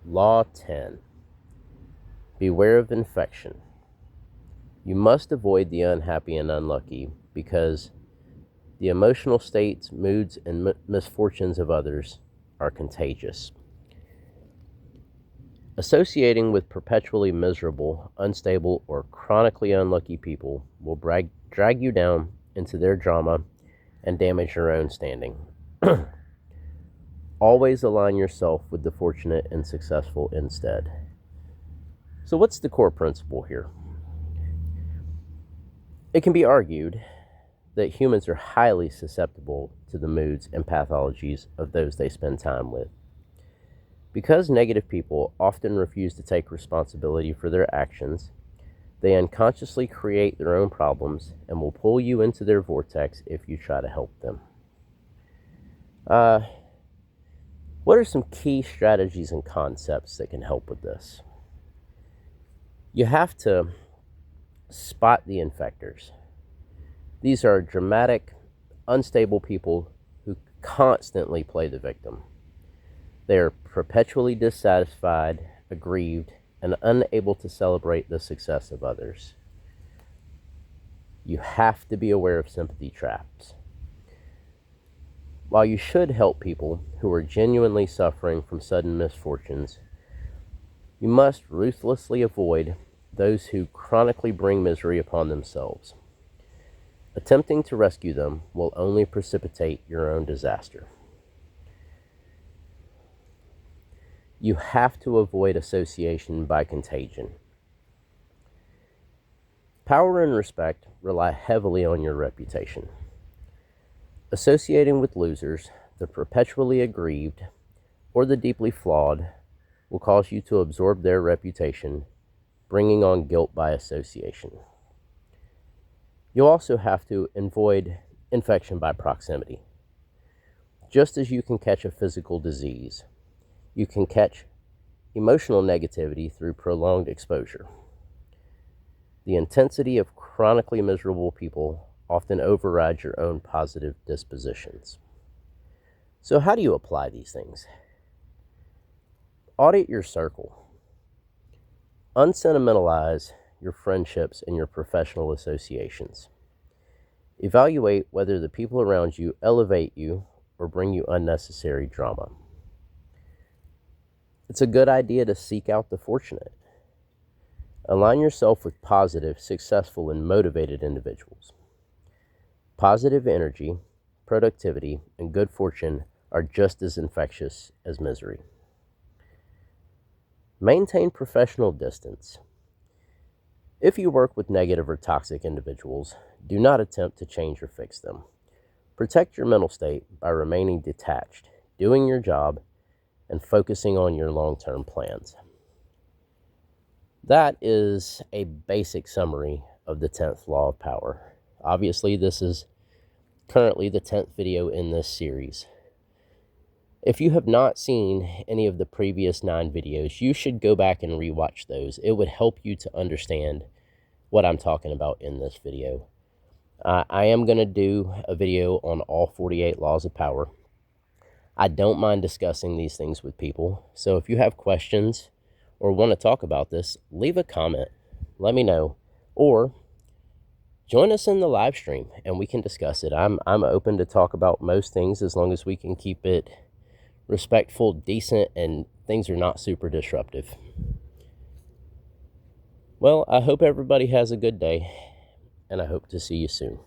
Law 10. Beware of infection. You must avoid the unhappy and unlucky because the emotional states, moods, and misfortunes of others are contagious. Associating with perpetually miserable, unstable, or chronically unlucky people will drag you down into their drama and damage your own standing. Always align yourself with the fortunate and successful instead. So, what's the core principle here? It can be argued that humans are highly susceptible to the moods and pathologies of those they spend time with. Because negative people often refuse to take responsibility for their actions, they unconsciously create their own problems and will pull you into their vortex if you try to help them. What are some key strategies and concepts that can help with this? You have to spot the infectors. These are dramatic, unstable people who constantly play the victim. They are perpetually dissatisfied, aggrieved, and unable to celebrate the success of others. You have to be aware of sympathy traps. While you should help people who are genuinely suffering from sudden misfortunes, you must ruthlessly avoid those who chronically bring misery upon themselves. Attempting to rescue them will only precipitate your own disaster. You have to avoid association by contagion. Power and respect rely heavily on your reputation. Associating with losers, the perpetually aggrieved, or the deeply flawed will cause you to absorb their reputation, bringing on guilt by association. You also have to avoid infection by proximity. Just as you can catch a physical disease, you can catch emotional negativity through prolonged exposure. The intensity of chronically miserable people often overrides your own positive dispositions. So how do you apply these things? Audit your circle. Unsentimentalize your friendships and your professional associations. Evaluate whether the people around you elevate you or bring you unnecessary drama. It's a good idea to seek out the fortunate. Align yourself with positive, successful, and motivated individuals. Positive energy, productivity, and good fortune are just as infectious as misery. Maintain professional distance. If you work with negative or toxic individuals, do not attempt to change or fix them. Protect your mental state by remaining detached, doing your job, and focusing on your long-term plans. That is a basic summary of the 10th law of power. Obviously, this is currently the 10th video in this series. If you have not seen any of the previous 9 videos, you should go back and rewatch those. It would help you to understand what I'm talking about in this video. I am going to do a video on all 48 laws of power. I don't mind discussing these things with people. So if you have questions or want to talk about this, leave a comment. Let me know. Or join us in the live stream and we can discuss it. I'm open to talk about most things as long as we can keep it respectful, decent, and things are not super disruptive. Well, I hope everybody has a good day, and I hope to see you soon.